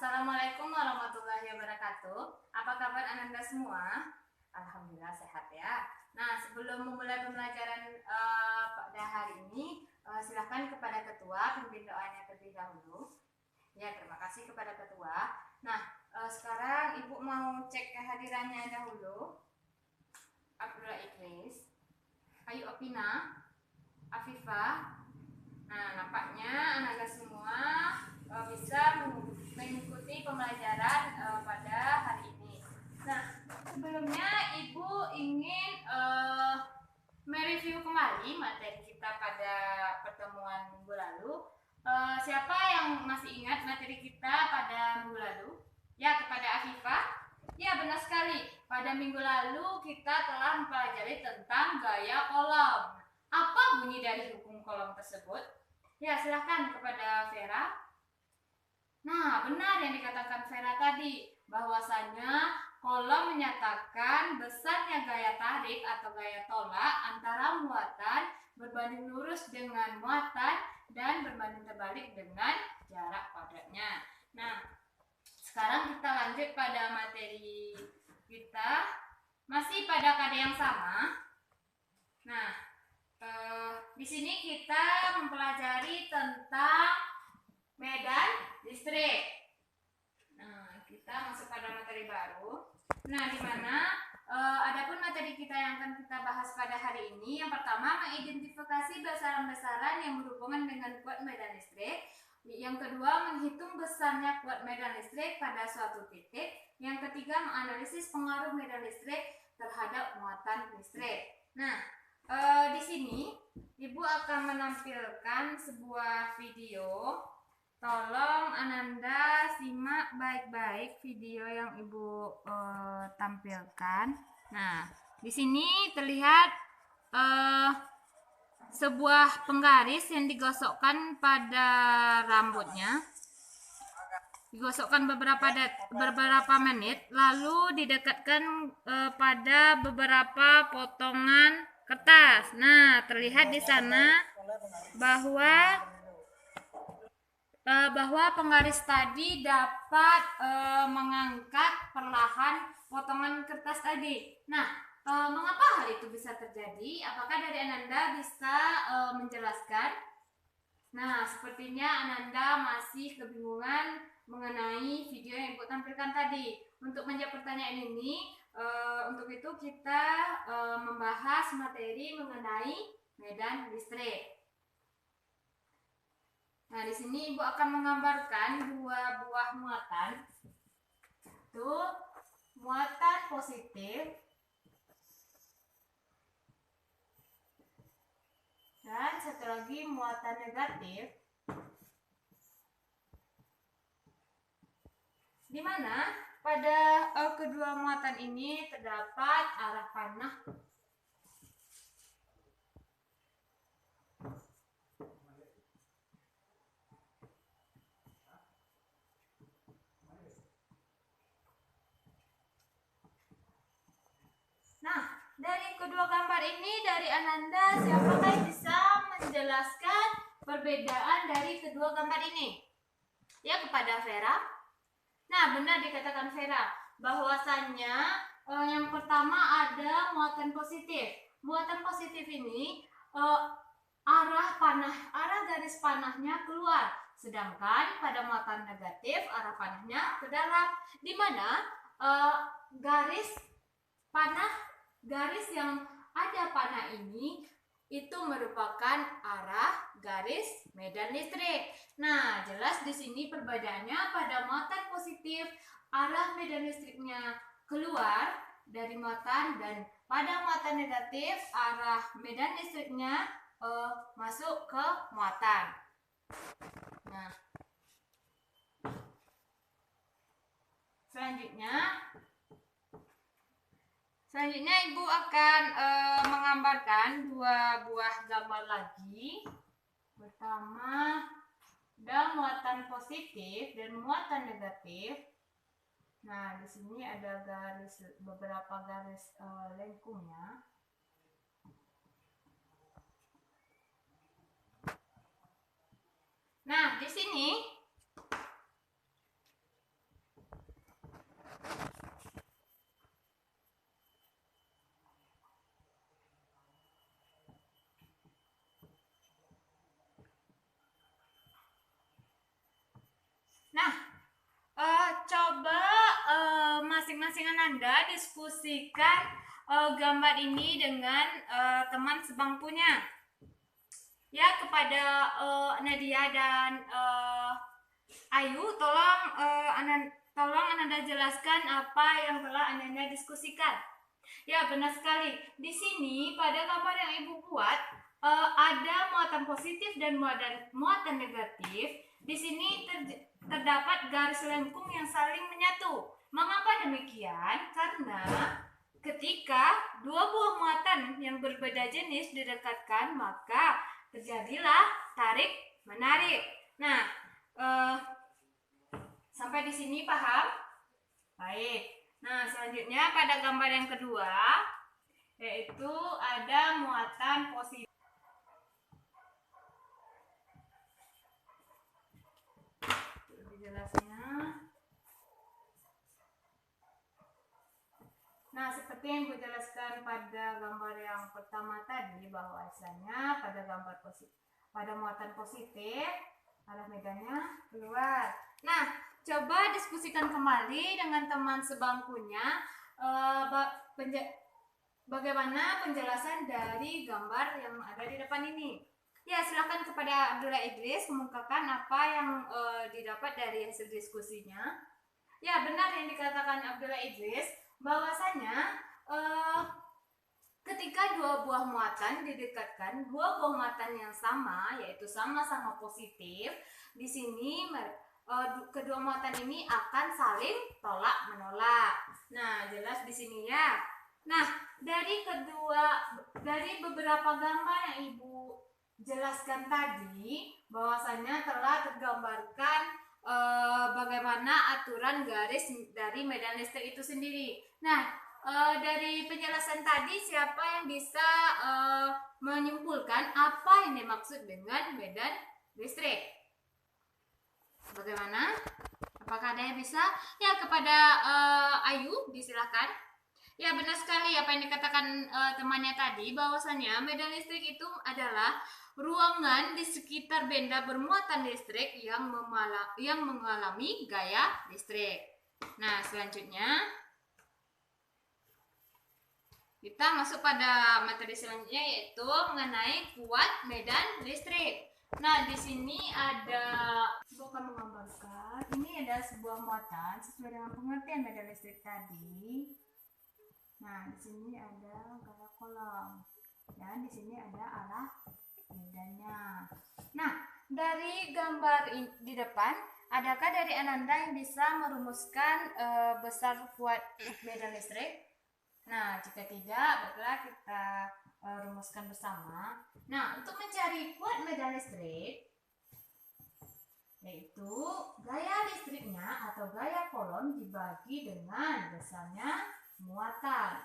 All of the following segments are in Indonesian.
Assalamualaikum warahmatullahi wabarakatuh. Apa kabar Ananda semua? Alhamdulillah sehat ya. Nah, sebelum memulai pembelajaran pada hari ini, silahkan kepada ketua pimpin doanya terlebih dahulu. Ya, terima kasih kepada ketua. Nah, sekarang ibu mau cek kehadirannya dahulu. Abdullah Idris, Ayu Opina, Afifah. Nah, nampaknya Ananda semua bisa mengikuti pembelajaran pada hari ini. Nah, sebelumnya Ibu ingin mereview kembali materi kita pada pertemuan minggu lalu. Siapa yang masih ingat materi kita pada minggu lalu? Ya, kepada Afifah. Ya, benar sekali. Pada minggu lalu kita telah mempelajari tentang gaya kolom. Apa bunyi dari hukum kolom tersebut? Ya, silahkan kepada Vera. Nah, benar yang dikatakan Vera tadi, bahwasanya kolom menyatakan besarnya gaya tarik atau gaya tolak antara muatan berbanding lurus dengan muatan dan berbanding terbalik dengan jarak padatnya. Nah, sekarang kita lanjut pada materi kita, masih pada kada yang sama. Nah, di sini kita mempelajari tentang medan listrik. Nah, kita masuk pada materi baru. Nah, di mana adapun materi kita yang akan kita bahas pada hari ini, yang pertama mengidentifikasi besaran-besaran yang berhubungan dengan kuat medan listrik. Yang kedua, menghitung besarnya kuat medan listrik pada suatu titik. Yang ketiga, menganalisis pengaruh medan listrik terhadap muatan listrik. Nah, di sini Ibu akan menampilkan sebuah video. Tolong Ananda simak baik-baik video yang Ibu tampilkan. Nah, di sini terlihat sebuah penggaris yang digosokkan pada rambutnya. Digosokkan beberapa menit, lalu didekatkan pada beberapa potongan kertas. Nah, terlihat di sana bahwa penggaris tadi dapat mengangkat perlahan potongan kertas tadi. Nah, mengapa hal itu bisa terjadi? Apakah dari Ananda bisa menjelaskan? Nah, sepertinya Ananda masih kebingungan mengenai video yang Ibu tampilkan tadi. Untuk menjawab pertanyaan ini, untuk itu kita membahas materi mengenai medan listrik. Nah, di sini Ibu akan menggambarkan dua buah muatan. Itu muatan positif dan satu lagi muatan negatif, di mana pada kedua muatan ini terdapat arah panah dari kedua gambar ini, dari Ananda, siapakah yang bisa menjelaskan perbedaan dari kedua gambar ini? Ya, kepada Vera. Nah, benar dikatakan Vera, bahwasannya yang pertama ada muatan positif. Muatan positif ini arah garis panahnya keluar, sedangkan pada muatan negatif arah panahnya ke dalam, di mana garis yang ada panah ini itu merupakan arah garis medan listrik. Nah, jelas di sini perbedaannya pada muatan positif arah medan listriknya keluar dari muatan, dan pada muatan negatif arah medan listriknya masuk ke muatan. Nah, Selanjutnya Ibu akan menggambarkan dua buah gambar lagi. Pertama, ada muatan positif dan muatan negatif. Nah, di sini ada beberapa garis lengkungnya. Nah, di sini masing-masing Ananda diskusikan gambar ini dengan teman sebangkunya. Ya, kepada Nadia dan Ayu, tolong Ananda jelaskan apa yang telah Ananda diskusikan. Ya, benar sekali. Di sini pada gambar yang Ibu buat ada muatan positif dan muatan negatif. Di sini terdapat garis lengkung yang saling menyatu. Mengapa demikian? Karena ketika dua buah muatan yang berbeda jenis didekatkan, maka terjadilah tarik menarik. Nah, sampai di sini paham? Baik. Nah, selanjutnya pada gambar yang kedua, yaitu ada muatan positif. Lebih jelasnya. Nah, seperti yang gue jelaskan pada gambar yang pertama tadi, bahwasanya pada muatan positif arah medannya keluar. Nah, coba diskusikan kembali dengan teman sebangkunya bagaimana penjelasan dari gambar yang ada di depan ini. Ya, silakan kepada Abdullah Idris kemukakan apa yang didapat dari hasil diskusinya. Ya, benar yang dikatakan Abdullah Idris, bahwasanya ketika dua buah muatan didekatkan, dua buah muatan yang sama, yaitu sama-sama positif, di sini kedua muatan ini akan saling tolak menolak. Nah, jelas di sini ya. Nah, dari beberapa gambar yang Ibu jelaskan tadi, bahwasanya telah tergambarkan bagaimana aturan garis dari medan listrik itu sendiri. Nah, dari penjelasan tadi, siapa yang bisa menyimpulkan apa yang dimaksud dengan medan listrik? Bagaimana? Apakah ada yang bisa? Ya, kepada Ayu, disilahkan. Ya, benar sekali apa yang dikatakan temannya tadi, bahwasanya medan listrik itu adalah ruangan di sekitar benda bermuatan listrik yang mengalami gaya listrik. Nah, selanjutnya kita masuk pada materi selanjutnya, yaitu mengenai kuat medan listrik. Nah, di sini akan menggambarkan ini ada sebuah muatan sesuai dengan pengertian medan listrik tadi. Nah, di sini ada gaya kolom dan di sini ada arah medannya. Nah, dari gambar di depan, adakah dari Ananda yang bisa merumuskan besar kuat medan listrik? Nah, jika tidak, baiklah kita rumuskan bersama. Nah, untuk mencari kuat medan listrik, yaitu gaya listriknya atau gaya kolom dibagi dengan besarnya muatan.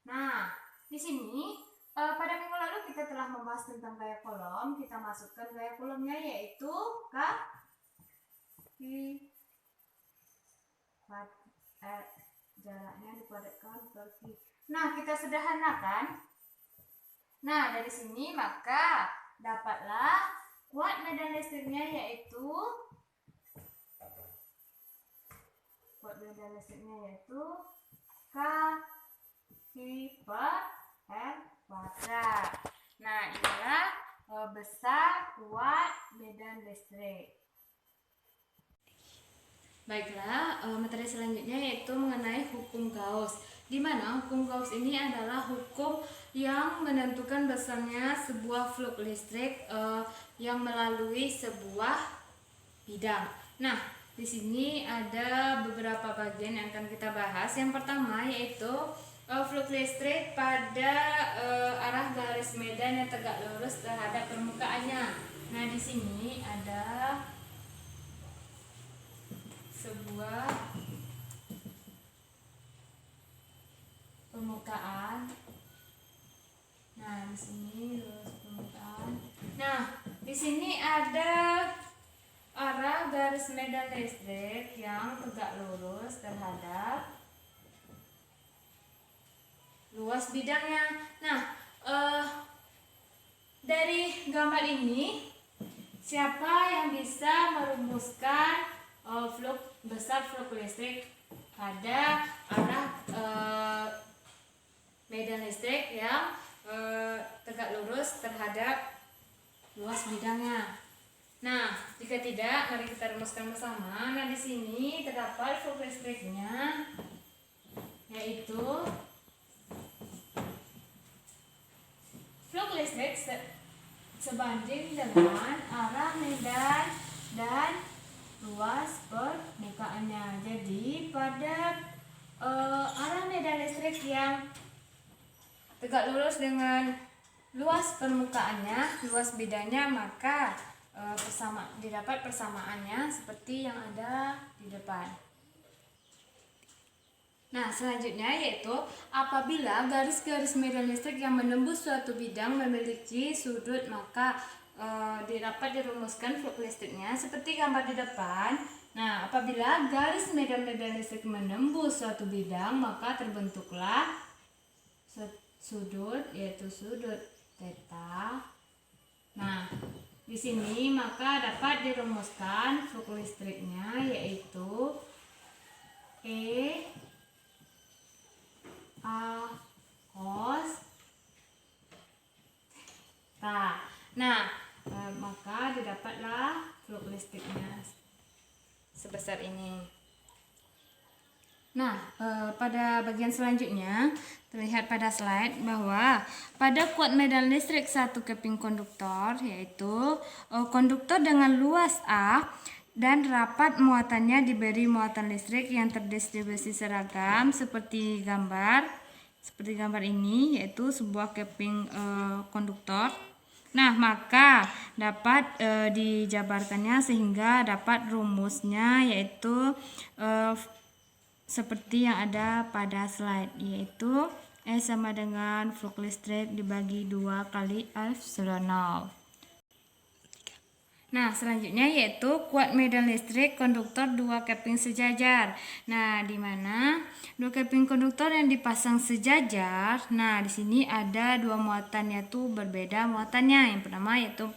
Nah, di sini pada minggu lalu kita telah membahas tentang gaya kolom. Kita masukkan gaya kolomnya, yaitu jaraknya dipadatkan per Q. Nah, kita sederhanakan. Nah, dari sini maka dapatlah kuat medan listriknya, yaitu K Q per R kuadrat. Nah, inilah besar kuat medan listrik. Baiklah, materi selanjutnya yaitu mengenai hukum Gauss, di mana hukum Gauss ini adalah hukum yang menentukan besarnya sebuah flux listrik yang melalui sebuah bidang. Nah, di sini ada beberapa bagian yang akan kita bahas. Yang pertama yaitu flux listrik pada arah garis medan yang tegak lurus terhadap permukaannya. Nah, di sini ada sebuah permukaan. Nah, di sini lurus permukaan. Nah, di sini ada arah garis medan listrik yang tegak lurus terhadap luas bidangnya. Nah, dari gambar ini, siapa yang bisa merumuskan besar flux listrik pada arah medan listrik yang tegak lurus terhadap luas bidangnya. Nah, jika tidak, mari kita rumuskan bersama. Nah, di sini terdapat flux listriknya, yaitu flux listrik sebanding dengan arah medan dan luas permukaannya. Jadi pada arah medan listrik yang tegak lurus dengan luas permukaannya, luas bidangnya, maka didapat persamaannya seperti yang ada di depan. Nah, selanjutnya yaitu apabila garis-garis medan listrik yang menembus suatu bidang memiliki sudut, maka dapat dirumuskan flux listriknya seperti gambar di depan. Nah, apabila garis medan listrik menembus suatu bidang, maka terbentuklah sudut, yaitu sudut theta. Nah, di sini maka dapat dirumuskan flux listriknya yaitu E A cos theta. Nah, maka didapatlah flux listriknya sebesar ini. Nah, pada bagian selanjutnya terlihat pada slide bahwa pada kuat medan listrik satu keping konduktor, yaitu konduktor dengan luas A dan rapat muatannya diberi muatan listrik yang terdistribusi seragam seperti gambar ini, yaitu sebuah keping konduktor. Nah, maka dapat dijabarkannya sehingga dapat rumusnya, yaitu seperti yang ada pada slide, yaitu E sama dengan flux listrik dibagi 2 kali epsilon 0. Nah, selanjutnya yaitu kuat medan listrik konduktor 2 keping sejajar. Nah, di mana 2 keping konduktor yang dipasang sejajar. Nah, di sini ada 2 muatan, yaitu berbeda muatannya. Yang pertama yaitu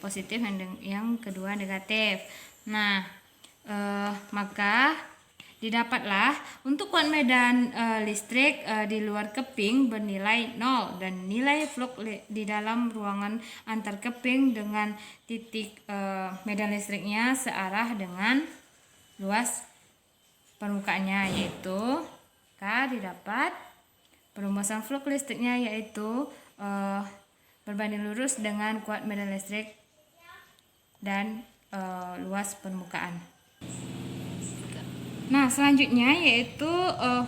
positif, yang kedua negatif. Nah, maka didapatlah untuk kuat medan listrik di luar keping bernilai 0 dan nilai flux di dalam ruangan antar keping dengan titik medan listriknya searah dengan luas permukaannya, yaitu K didapat perumusan flux listriknya yaitu berbanding lurus dengan kuat medan listrik dan luas permukaan. Nah, selanjutnya yaitu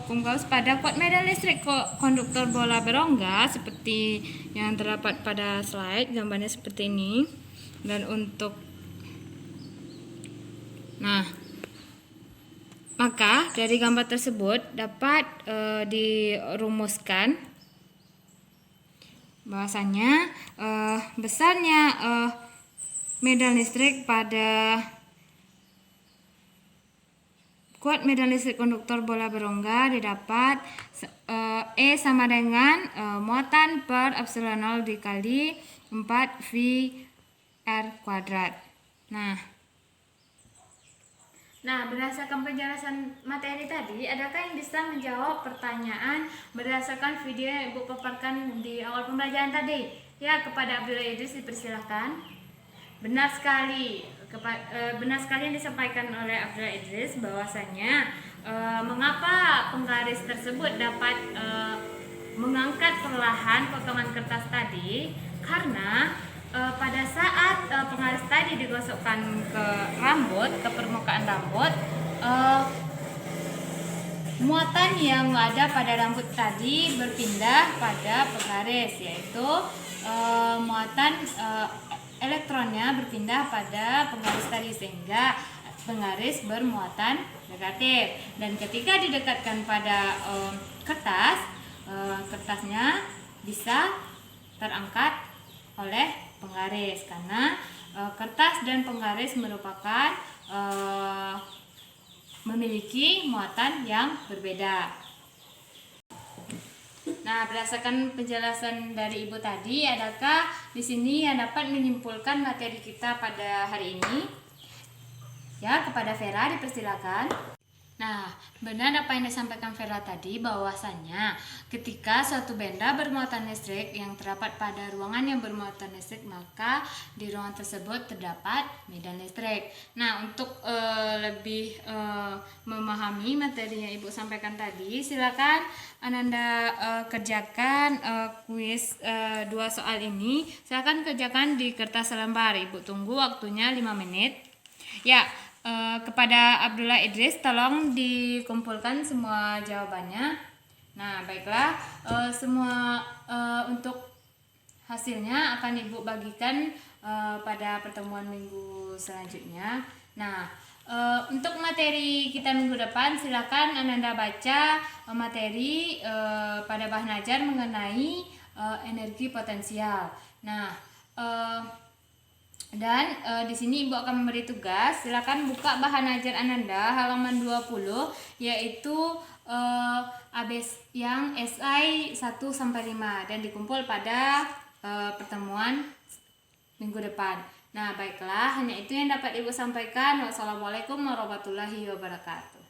hukum Gauss pada kuat medan listrik konduktor bola berongga seperti yang terdapat pada slide, gambarnya seperti ini. Dan untuk maka dari gambar tersebut dapat dirumuskan bahwasanya besarnya medan listrik pada kuat medan listrik konduktor bola berongga didapat E sama dengan muatan per epsilon 0 dikali 4 V R kuadrat. Nah, berdasarkan penjelasan materi tadi, adakah yang bisa menjawab pertanyaan berdasarkan video yang Ibu paparkan di awal pembelajaran tadi? Ya, kepada Abdullah Idris dipersilahkan. Benar sekali yang disampaikan oleh Abdullah Idris bahwasanya mengapa penggaris tersebut dapat mengangkat perlahan potongan kertas tadi, karena pada saat penggaris tadi digosokkan ke permukaan rambut, muatan yang ada pada rambut tadi berpindah pada penggaris, yaitu muatan elektronnya berpindah pada penggaris tadi sehingga penggaris bermuatan negatif. Dan ketika didekatkan pada kertasnya bisa terangkat oleh penggaris karena kertas dan penggaris merupakan memiliki muatan yang berbeda. Nah, berdasarkan penjelasan dari Ibu tadi, adakah di sini yang dapat menyimpulkan materi kita pada hari ini? Ya, kepada Vera dipersilakan. Nah, benar apa yang disampaikan Vera tadi, bahwasannya ketika suatu benda bermuatan listrik yang terdapat pada ruangan yang bermuatan listrik, maka di ruangan tersebut terdapat medan listrik. Nah, untuk lebih memahami materi yang Ibu sampaikan tadi, silakan Ananda kerjakan kuis 2 soal ini. Silakan kerjakan di kertas selembar. Ibu tunggu waktunya 5 menit. Ya, kepada Abdullah Idris, tolong dikumpulkan semua jawabannya. Nah, baiklah, semua untuk hasilnya akan Ibu bagikan pada pertemuan minggu selanjutnya. Nah, untuk materi kita minggu depan, silakan Ananda baca materi pada bahan ajar mengenai energi potensial. Nah, dan di sini Ibu akan memberi tugas, silakan buka bahan ajar Ananda halaman 20, yaitu ABS yang SI 1 sampai 5 dan dikumpul pada pertemuan minggu depan. Nah, baiklah, hanya itu yang dapat Ibu sampaikan. Wassalamualaikum warahmatullahi wabarakatuh.